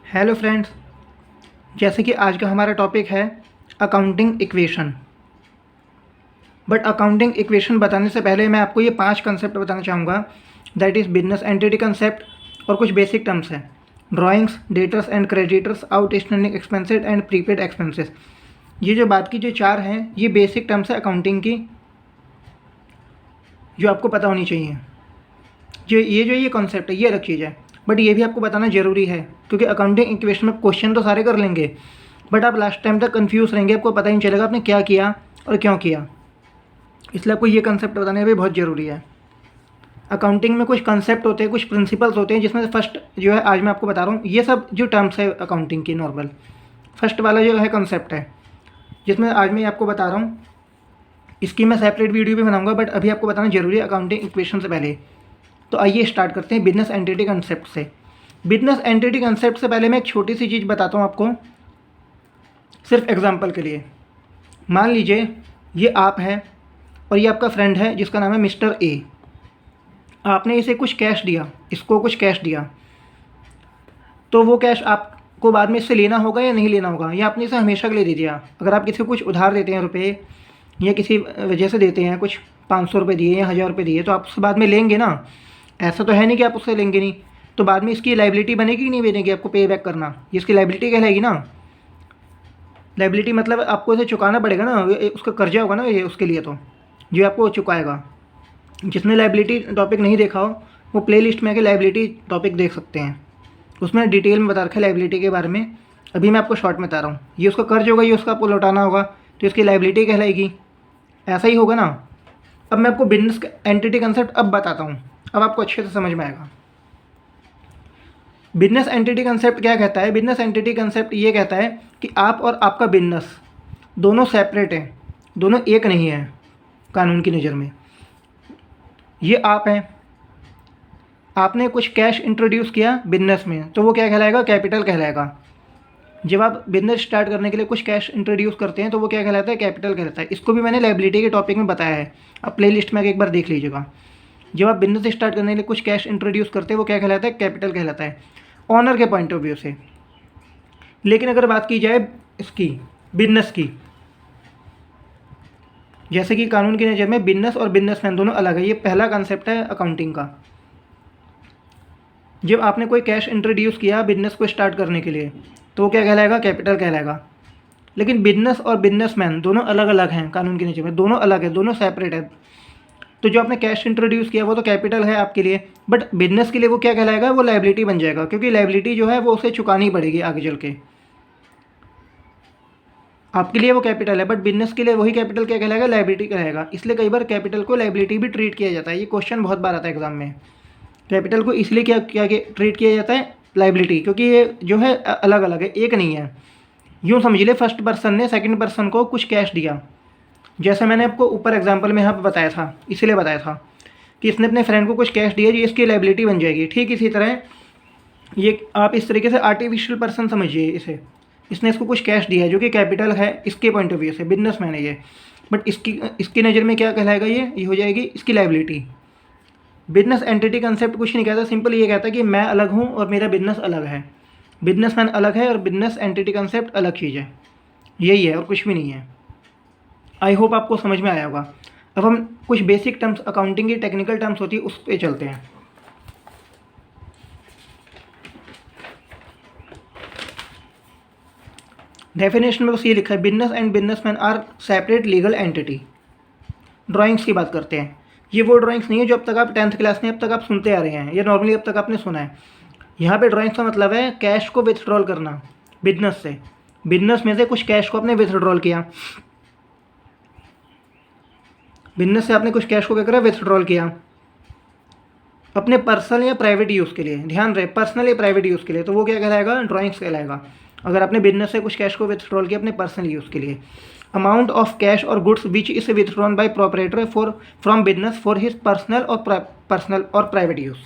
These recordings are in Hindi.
हेलो फ्रेंड्स, जैसे कि आज का हमारा टॉपिक है accounting equation. But accounting equation बताने से पहले मैं आपको ये 5 कंसेप्ट बताना चाहूँगा। That is business entity concept और कुछ बेसिक टर्म्स हैं। Drawings, debtors and creditors, outstanding expenses and prepaid expenses. ये जो बात की जो 4 हैं ये बेसिक टर्म्स है अकाउंटिंग की, जो आपको पता होनी चाहिए। ये कॉन्सेप्ट है ये अलग चीज़ है, बट ये भी आपको बताना ज़रूरी है क्योंकि अकाउंटिंग इक्वेशन में क्वेश्चन तो सारे कर लेंगे बट आप लास्ट टाइम तक कंफ्यूज रहेंगे, आपको पता ही नहीं चलेगा आपने क्या किया और क्यों किया। इसलिए आपको ये कंसेप्ट बताने भी बहुत ज़रूरी है। अकाउंटिंग में कुछ कंसेप्ट होते हैं, कुछ प्रिंसिपल्स होते हैं, जिसमें से फर्स्ट जो है आज मैं आपको बता रहा हूँ। ये सब जो टर्म्स है अकाउंटिंग की नॉर्मल फर्स्ट वाला जो है कंसेप्ट है जिसमें आज मैं आपको बता रहा हूँ। इसकी मैं सेपरेट वीडियो भी बनाऊंगा बट अभी आपको बताना जरूरी है अकाउंटिंग इक्वेशन से पहले। तो आइए स्टार्ट करते हैं बिजनेस एंटिटी कंसेप्ट से। बिजनेस एंटिटी कंसेप्ट से पहले मैं एक छोटी सी चीज़ बताता हूँ आपको, सिर्फ एग्जांपल के लिए। मान लीजिए ये आप हैं और ये आपका फ्रेंड है जिसका नाम है मिस्टर ए। आपने इसे कुछ कैश दिया, इसको कुछ कैश दिया, तो वो कैश आपको बाद में इससे लेना होगा या नहीं लेना होगा, या आपने इसे हमेशा के लिए दे दिया। अगर आप किसी को कुछ उधार देते हैं रुपये या किसी वजह से देते हैं, कुछ 500 रुपये दिए या 1000 रुपये दिए, तो आप उससे बाद में लेंगे ना। ऐसा तो है नहीं कि आप उससे लेंगे नहीं, तो बाद में इसकी लाइबिलिटी बनेगी कि नहीं बनेगी, आपको पे बैक करना, ये इसकी लाइबिलिटी कहलाएगी ना। लाइबिलिटी मतलब आपको इसे चुकाना पड़ेगा ना, उसका कर्जा होगा ना ये, उसके लिए तो जो आपको चुकाएगा। जिसने लाइबिलिटी टॉपिक नहीं देखा हो वो प्ले लिस्ट में आके लाइबिलिटी टॉपिक देख सकते हैं, उसमें डिटेल में बता रखा है लाइबिलिटी के बारे में। अभी मैं आपको शॉर्ट में बता रहा हूँ। ये उसका कर्ज होगा, ये उसका आपको लौटाना होगा, तो इसकी लाइबिलिटी कहलाएगी। ऐसा ही होगा ना। अब मैं आपको बिजनेस एंटिटी कंसेप्ट अब बताता हूँ, अब आपको अच्छे से समझ में आएगा। बिजनेस एंटिटी कंसेप्ट क्या कहता है? बिजनेस एंटिटी कंसेप्ट ये कहता है कि आप और आपका बिजनेस दोनों सेपरेट हैं, दोनों एक नहीं है कानून की नज़र में। ये आप हैं, आपने कुछ कैश इंट्रोड्यूस किया बिजनेस में, तो वो क्या कहलाएगा? कैपिटल कहलाएगा। जब आप बिजनेस स्टार्ट करने के लिए कुछ कैश इंट्रोड्यूस करते हैं तो वो क्या कहलाता है? कैपिटल कहलाता है। इसको भी मैंने लायबिलिटी के टॉपिक में बताया है, आप प्ले लिस्ट में एक बार देख लीजिएगा। जब आप बिजनेस स्टार्ट करने के लिए कुछ कैश इंट्रोड्यूस करते हैं वो क्या कहलाता है? कैपिटल कहलाता है, ऑनर के पॉइंट ऑफ व्यू से। लेकिन अगर बात की जाए इसकी बिजनेस की, जैसे कि कानून की नज़र में बिजनेस और बिजनेसमैन दोनों अलग है। ये पहला कंसेप्ट है अकाउंटिंग का। जब आपने कोई कैश इंट्रोड्यूस किया बिजनेस को स्टार्ट करने के लिए तो वो क्या कहलाएगा? कैपिटल कहलाएगा। लेकिन बिजनेस और बिजनेसमैन दोनों अलग अलग हैं कानून के नीचे में, दोनों अलग है, दोनों सेपरेट है। तो जो आपने कैश इंट्रोड्यूस किया वो तो कैपिटल है आपके लिए, बट बिजनेस के लिए वो क्या कहलाएगा? वो लायबिलिटी बन जाएगा, क्योंकि लायबिलिटी जो है वो उसे चुकानी पड़ेगी आगे चल के। आपके लिए वो कैपिटल है बट बिजनेस के लिए वही कैपिटल क्या कहलाएगा? लायबिलिटी कहलाएगा। इसलिए कई बार कैपिटल को लायबिलिटी भी ट्रीट किया जाता है। ये क्वेश्चन बहुत बार आता है एग्जाम में। कैपिटल को इसलिए क्या क्या ट्रीट किया जाता है? लायबिलिटी, क्योंकि ये जो है अलग अलग है, एक नहीं है। यूँ समझ ले फर्स्ट पर्सन ने सेकंड पर्सन को कुछ कैश दिया, जैसे मैंने आपको ऊपर एग्जांपल में यहाँ पर बताया था, इसलिए बताया था कि इसने अपने फ्रेंड को कुछ कैश दिया, ये इसकी लायबिलिटी बन जाएगी। ठीक इसी तरह ये आप इस तरीके से आर्टिफिशियल पर्सन समझिए इसे। इसने इसको कुछ कैश दिया है जो कि कैपिटल है इसके पॉइंट ऑफ व्यू से, बिजनेसमैन है ये, बट इसकी नज़र में क्या कहलाएगा? ये हो जाएगी इसकी लायबिलिटी। बिजनेस एंटिटी कंसेप्ट कुछ नहीं कहता, सिंपल ये कहता है कि मैं अलग हूँ और मेरा बिजनेस अलग है, बिजनेसमैन अलग है और बिजनेस एंटिटी कंसेप्ट अलग चीज़ है। यही है और कुछ भी नहीं है। आई होप आपको समझ में आया होगा। अब हम कुछ बेसिक टर्म्स, अकाउंटिंग की टेक्निकल टर्म्स होती है, उस पर चलते हैं। डेफिनेशन में बस ये लिखा है, business and businessman are separate legal entity. Drawings की बात करते हैं। ये वो ड्राइंग्स नहीं है जो अब तक आप 10th क्लास में अब तक आप सुनते आ रहे हैं, ये नॉर्मली अब तक आपने सुना है। यहाँ पे ड्राइंग्स का मतलब है कैश को विथड्रॉल करना बिजनेस से। बिजनेस में से कुछ कैश को आपने विथड्रॉल किया, बिजनेस से आपने कुछ कैश को क्या करा? विथड्रॉल किया अपने पर्सनल या प्राइवेट यूज़ के लिए। ध्यान रहे, पर्सनल या प्राइवेट यूज़ के लिए, तो वो क्या कहलाएगा? ड्राइंग्स कहलाएगा। अगर आपने बिजनेस से कुछ कैश को विथड्रॉल किया अपने पर्सनल यूज़ के लिए। अमाउंट ऑफ कैश और goods which is withdrawn bye proprietor for from business for his personal और प्राइवेट यूज़।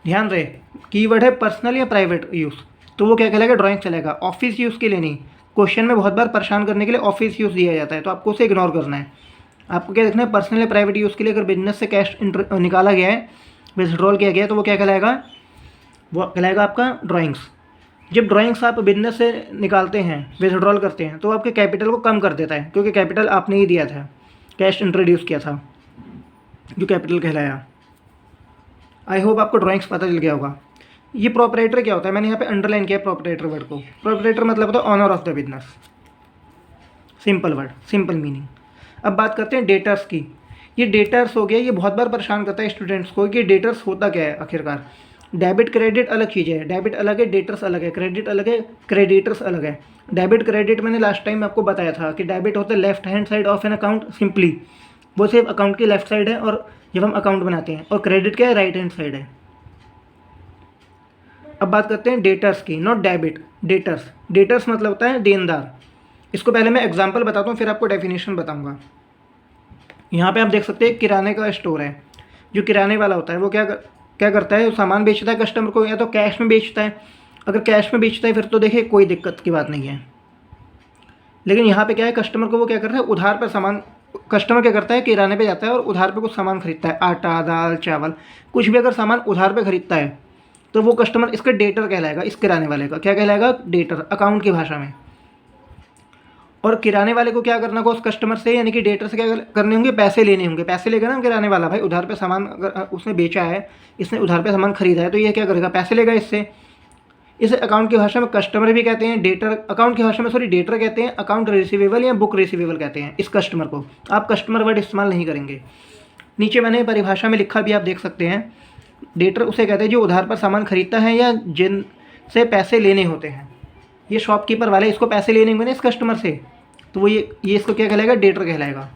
ध्यान रहे, कीवर्ड है पर्सनल या प्राइवेट यूज़, तो वो क्या कहलाएगा? ड्राइंग चलेगा। ऑफिस यूज़ के लिए नहीं। क्वेश्चन में बहुत बार परेशान करने के लिए ऑफिस यूज़ दिया जाता है, तो आपको उसे इग्नोर करना है। आपको क्या देखना है? पर्सनल या प्राइवेट यूज़ के लिए अगर बिजनेस से कैश निकाला गया है, विथड्रॉल किया गया है, तो वो क्या कहलाएगा? वो कहलाएगा आपका ड्राइंग्स। जब ड्राइंग्स आप बिजनेस से निकालते हैं, विथड्रॉल करते हैं, तो आपके कैपिटल को कम कर देता है, क्योंकि कैपिटल आपने ही दिया था, कैश इंट्रोड्यूस किया था, जो कैपिटल कहलाया। आई होप आपको ड्राइंग्स पता चल गया होगा। ये प्रोपराइटर क्या होता है, मैंने यहाँ पे अंडरलाइन किया प्रोपराइटर वर्ड को। प्रोपराइटर मतलब होता है owner of the business, simple word, simple meaning. अब बात करते हैं डेटर्स की। ये डेटर्स हो गया, ये बहुत बार परेशान करता है स्टूडेंट्स को कि डेटर्स होता क्या है आखिरकार। डेबिट क्रेडिट अलग चीज़ है, डेबिट अलग है, डेटर्स अलग है, क्रेडिट अलग है, क्रेडिटर्स अलग है। डेबिट क्रेडिट मैंने लास्ट टाइम आपको बताया था कि डेबिट होता है left hand side of an account, simply वो सिर्फ अकाउंट की लेफ्ट साइड है, और जब हम अकाउंट बनाते हैं, और क्रेडिट क्या है, राइट हैंड साइड है। अब बात करते हैं डेटर्स की, नॉट डेबिट, डेटर्स। डेटर्स मतलब होता है देनदार। इसको पहले मैं एग्जांपल बताता हूँ, फिर आपको डेफिनेशन बताऊँगा। यहाँ पे आप देख सकते हैं किराने का स्टोर है। जो किराने वाला होता है वो क्या करता है, सामान बेचता है कस्टमर को, या तो कैश में बेचता है। अगर कैश में बेचता है फिर तो देखिए कोई दिक्कत की बात नहीं है। लेकिन यहाँ पे क्या है, कस्टमर को वो क्या करता है, उधार पर सामान, कस्टमर क्या करता है, किराने पे जाता है और उधार पे कुछ सामान खरीदता है, आटा, दाल, चावल, कुछ भी अगर सामान उधार पे खरीदता है तो वो कस्टमर इसका डेटर कहलाएगा। इस किराने वाले का क्या कहलाएगा, डेटर, अकाउंट की भाषा में। और किराने वाले को क्या करना होगा उस कस्टमर से, यानी कि डेटर से क्या करने होंगे, पैसे लेने होंगे। पैसे लेगा ना किराने वाला, भाई उधार पे सामान अगर उसने बेचा है, इसने उधार पे सामान खरीदा है, तो ये क्या करेगा, पैसे लेगा इससे। इसे अकाउंट की भाषा में कस्टमर भी कहते हैं, डेटर, अकाउंट की भाषा में सॉरी डेटर कहते हैं, अकाउंट रिसीवेबल या बुक रिसीवेबल कहते हैं इस कस्टमर को। आप कस्टमर वर्ड इस्तेमाल नहीं करेंगे। नीचे मैंने परिभाषा में लिखा भी, आप देख सकते हैं। डेटर उसे कहते हैं जो उधार पर सामान खरीदता है या जिनसे पैसे लेने होते हैं। ये शॉपकीपर वाले, इसको पैसे लेने होंगे ना इस कस्टमर से, तो वो ये इसको क्या कहलाएगा, डेटर कहलाएगा।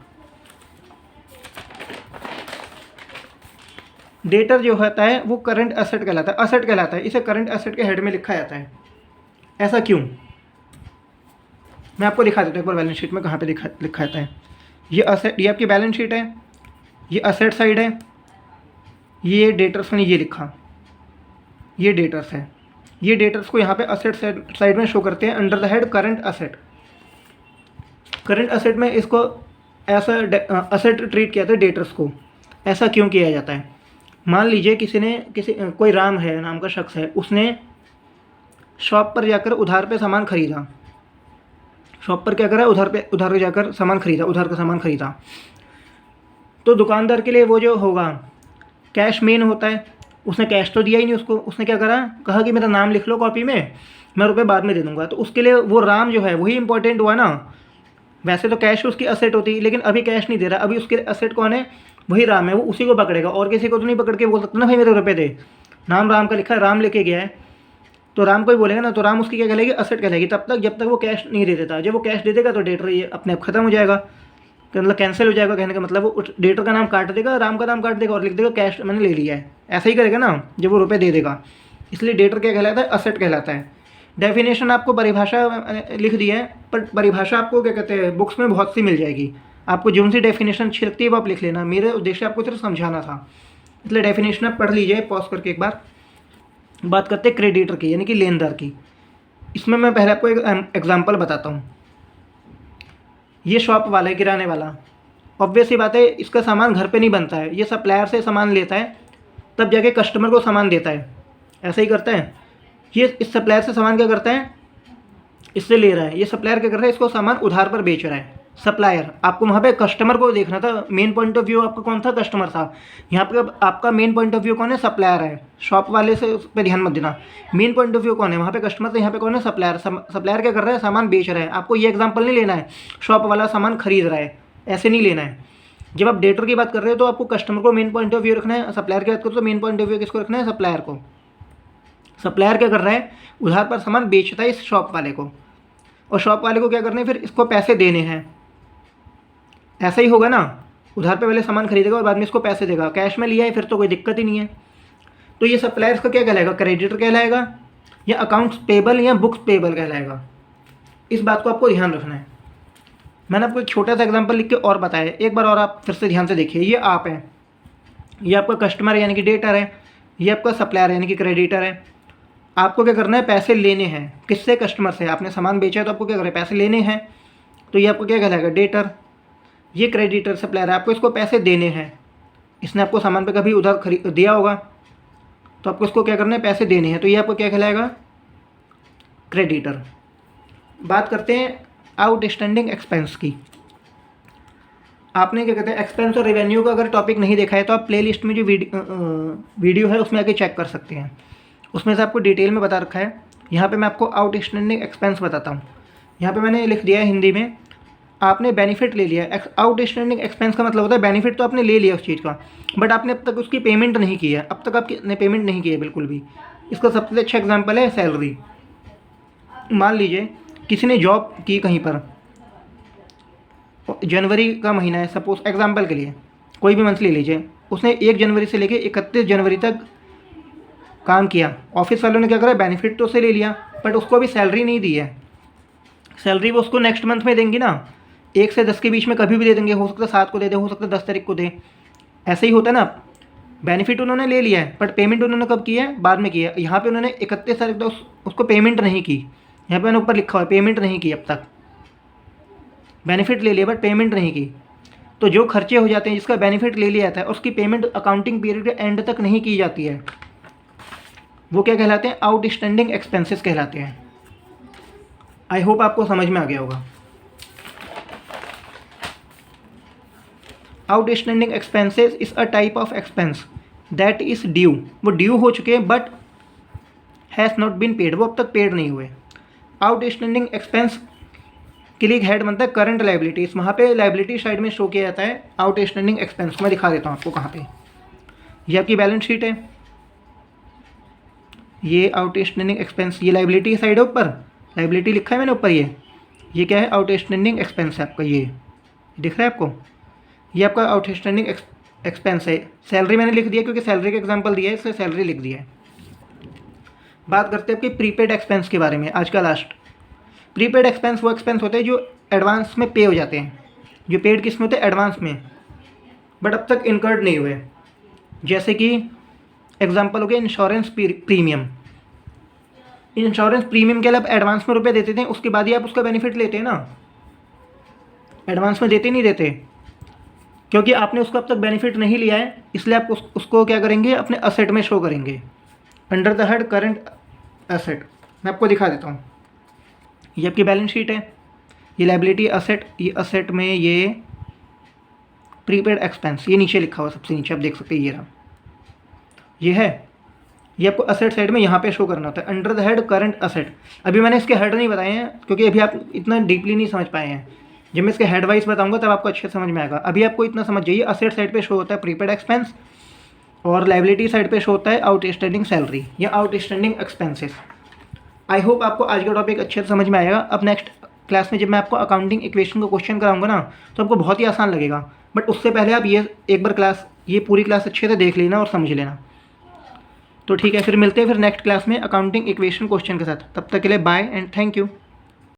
डेटर जो होता है वो करंट एसेट कहलाता है, असेट कहलाता है। इसे करंट एसेट के हेड में लिखा जाता है। ऐसा क्यों, मैं आपको दिखा देता हूँ एक बार बैलेंस शीट में कहाँ पे लिखा जाता है। ये असेट, ये आपकी बैलेंस शीट है, ये असेट साइड है, ये डेटर्स में ये लिखा, ये डेटर्स है। ये डेटर्स को यहाँ पे असेट साइड में शो करते हैं under the head current asset. Current asset में इसको ऐसा असेट ट्रीट किया था डेटर्स को। ऐसा क्यों किया जाता है, मान लीजिए कोई राम है नाम का शख्स है, उसने शॉप पर जाकर उधार पे सामान खरीदा। शॉप पर क्या करा, उधार पे जाकर सामान खरीदा, उधार का सामान खरीदा। तो दुकानदार के लिए वो जो होगा कैश मेन होता है। उसने कैश तो दिया ही नहीं उसको, उसने क्या करा, कहा कि मेरा नाम लिख लो कॉपी में, मैं रुपये बाद में दे दूंगा। तो उसके लिए वो राम जो है वही इंपॉर्टेंट हुआ ना। वैसे तो कैश उसकी असेट होती है, लेकिन अभी कैश नहीं दे रहा, अभी उसके असेट कौन है, वही राम है। वो उसी को पकड़ेगा, और किसी को तो नहीं पकड़ के बोल सकता ना भाई मेरे रुपये दे। नाम राम का लिखा है, राम लेके गया है, तो राम को ही बोलेगा ना। तो राम उसकी क्या कहलाएगी, असेट कहलाएगी तब तक जब तक वो कैश नहीं दे देता। जब वो कैश दे देगा तो डेटर ये अपने आप खत्म हो जाएगा, मतलब कैंसिल हो जाएगा। कहने का मतलब वो डेटर का नाम काट देगा, राम का नाम काट देगा और लिख देगा कैश मैंने ले लिया है। ऐसा ही करेगा ना जब वो रुपये दे देगा। इसलिए डेटर क्या कहलाता है, असेट कहलाता है। डेफिनेशन आपको परिभाषा लिख दी है, पर परिभाषा आपको क्या कहते हैं बुक्स में बहुत सी मिल जाएगी। आपको जो सी डेफिनेशन अच्छी लगती है वो आप लिख लेना। मेरे उद्देश्य आपको सिर्फ समझाना था, इसलिए डेफिनेशन आप पढ़ लीजिए पॉज करके एक बार। बात करते हैं क्रेडिटर की, यानी कि लेनदार की। इसमें मैं पहले आपको एक एग्जाम्पल बताता हूँ। ये शॉप वाला है, किराने वाला, ऑब्वियस ही बात है इसका सामान घर पे नहीं बनता है। ये सप्लायर से सामान लेता है, तब जाके कस्टमर को सामान देता है। ऐसा ही करता है। ये इस सप्लायर से सामान क्या करता है, इससे ले रहा है। ये सप्लायर क्या कर रहा है, इसको सामान उधार पर बेच रहा है। सप्लायर, आपको वहाँ पे कस्टमर को देखना था। मेन पॉइंट ऑफ व्यू आपका कौन था, कस्टमर था। यहाँ पे आपका मेन पॉइंट ऑफ व्यू कौन है, सप्लायर है। शॉप वाले से उस पर ध्यान मत देना। मेन पॉइंट ऑफ व्यू कौन है, वहाँ पे कस्टमर था, यहाँ पे कौन है, सप्लायर। सप्लायर क्या कर रहा है, सामान बेच रहा है। आपको ये एग्जाम्पल नहीं लेना है शॉप वाला सामान खरीद रहा है, ऐसे नहीं लेना है। जब आप डेटर की बात कर रहे हो तो आपको कस्टमर को मेन पॉइंट ऑफ व्यू रखना है। सप्लायर की बात करो तो मेन पॉइंट ऑफ व्यू किसको रखना है, सप्लायर को। सप्लायर क्या कर रहा है, उधार पर सामान बेचता है इस शॉप वाले को, और शॉप वाले को क्या करना है, फिर इसको पैसे देने हैं। ऐसा ही होगा ना, उधार पे पहले सामान खरीदेगा और बाद में इसको पैसे देगा। कैश में लिया है फिर तो कोई दिक्कत ही नहीं है। तो ये सप्लायर्स का क्या कहलाएगा, क्रेडिटर कहलाएगा, या अकाउंट्स पेबल या बुक्स पेबल कहलाएगा। इस बात को आपको ध्यान रखना है। मैंने आपको एक छोटा सा एग्जांपल लिख के और बताया, एक बार और आप फिर से ध्यान से देखिए। ये आप है, ये आपका कस्टमर है यानी कि डेटर है, ये आपका सप्लायर है यानी कि क्रेडिटर है। आपको क्या करना है, पैसे लेने हैं। किससे, कस्टमर से। आपने सामान बेचा है तो आपको क्या करना है, पैसे लेने हैं। तो ये आपको क्या कहलाएगा, डेटर। ये क्रेडिटर सप्लायर है, आपको इसको पैसे देने हैं। इसने आपको सामान पे कभी उधार दिया होगा, तो आपको उसको क्या करना है, पैसे देने हैं, तो ये आपको क्या कहलाएगा, क्रेडिटर। बात करते हैं आउटस्टैंडिंग एक्सपेंस की। आपने क्या कहते हैं एक्सपेंस और रेवेन्यू का अगर टॉपिक नहीं देखा है तो आप प्लेलिस्ट में जो वीडियो है उसमें आके चेक कर सकते हैं, उसमें से आपको डिटेल में बता रखा है। यहाँ पे मैं आपको आउटस्टैंडिंग एक्सपेंस बताता हूँ। यहाँ पे मैंने लिख दिया है हिंदी में, आपने बेनिफिट ले लिया। आउटस्टैंडिंग एक्सपेंस का मतलब होता है बेनिफिट तो आपने ले लिया उस चीज़ का, बट आपने अब तक उसकी पेमेंट नहीं की है, अब तक आपने पेमेंट नहीं की है बिल्कुल भी। इसका सबसे अच्छा एग्जाम्पल है सैलरी। मान लीजिए किसी ने जॉब की कहीं पर, जनवरी का महीना है सपोज एग्जाम्पल के लिए, कोई भी मंथ ले लीजिए, उसने 1 जनवरी से लेके 31 जनवरी तक काम किया। ऑफिस वालों ने क्या करा, बेनिफिट तो उसे ले लिया बट उसको अभी सैलरी नहीं दी है। सैलरी वो उसको नेक्स्ट मंथ में देंगे ना, 1 से 10 के बीच में कभी भी दे देंगे, हो सकता है 7 को दे दे, हो सकता है 10 तारीख को दे, ऐसे ही होता है ना। बेनिफिट उन्होंने ले लिया है बट पेमेंट उन्होंने कब की है, बाद में की है। यहाँ पे उन्होंने 31 तारीख तक उसको पेमेंट नहीं की, यहाँ पे मैंने ऊपर लिखा हुआ है पेमेंट नहीं की अब तक, बेनिफिट ले लिया बट पेमेंट नहीं की। तो जो खर्चे हो जाते हैं जिसका बेनिफिट ले लिया जाता है उसकी पेमेंट अकाउंटिंग पीरियड के एंड तक नहीं की जाती है, वो क्या कहलाते हैं, आउटस्टैंडिंग एक्सपेंसेस कहलाते हैं। आई होप आपको समझ में आ गया होगा। Outstanding expenses is a type of expense that is due, वो ड्यू हो चुके हैं but has not been paid, वो अब तक पेड नहीं हुए। आउटस्टैंडिंग एक्सपेंस के लिए हेड बनता है करंट लाइबिलिटीज़, वहाँ पे लाइबिलिटी साइड में शो किया जाता है आउटस्टैंडिंग एक्सपेंस। मैं दिखा देता हूँ आपको कहाँ पे, ये आपकी बैलेंस शीट है, ये आउटस्टैंडिंग एक्सपेंस, ये लाइबिलिटी साइड है, ऊपर लाइबिलिटी लिखा है मैंने ऊपर, ये क्या है, आउटस्टैंडिंग एक्सपेंस है आपका, ये दिख रहा है आपको, ये आपका आउटस्टैंडिंग एक्सपेंस है। सैलरी मैंने लिख दिया क्योंकि सैलरी का एग्जांपल दिया है, इससे सैलरी लिख दिया है। बात करते हैं आपके प्रीपेड एक्सपेंस के बारे में, आज का लास्ट। प्रीपेड एक्सपेंस वो एक्सपेंस होते हैं जो एडवांस में पे हो जाते हैं, जो पेड किस में होते हैं, एडवांस में, बट अब तक इनकर्ड नहीं हुए। जैसे कि एग्जांपल हो गया इंश्योरेंस प्रीमियम। इंश्योरेंस प्रीमियम के लिए आप एडवांस में रुपए देते थे, उसके बाद ही आप उसका बेनिफिट लेते हैं ना, एडवांस में देते नहीं देते, क्योंकि आपने उसका अब तक बेनिफिट नहीं लिया है, इसलिए आप उसको क्या करेंगे, अपने असेट में शो करेंगे, under the head current asset. मैं आपको दिखा देता हूँ, ये आपकी बैलेंस शीट है, ये लाइबिलिटी असेट, ये असेट में ये प्रीपेड एक्सपेंस, ये नीचे लिखा हुआ सबसे नीचे आप देख सकते हैं, ये रहा, ये है, ये आपको असेट साइड में यहाँ पे शो करना होता है, under the head current asset. अभी मैंने इसके हेड नहीं बताए हैं क्योंकि अभी आप इतना डीपली नहीं समझ पाए हैं, जब मैं इसके हेड वाइज बताऊंगा तब आपको अच्छे समझ में आएगा। अभी आपको इतना समझ जाइए, असेट साइड पे शो होता है प्रीपेड एक्सपेंस और लाइबिलिटी साइड पे शो होता है आउटस्टैंडिंग सैलरी या आउटस्टैंडिंग एक्सपेंसेस। आई होप आपको आज का टॉपिक अच्छे से समझ में आएगा। अब नेक्स्ट क्लास में जब मैं आपको अकाउंटिंग इक्वेशन का क्वेश्चन कराऊंगा ना, तो आपको बहुत ही आसान लगेगा, बट उससे पहले आप ये एक बार क्लास, ये पूरी क्लास अच्छे से देख लेना और समझ लेना। तो ठीक है, फिर मिलते हैं फिर नेक्स्ट क्लास में अकाउंटिंग इक्वेशन क्वेश्चन के साथ। तब तक के लिए बाय एंड थैंक यू।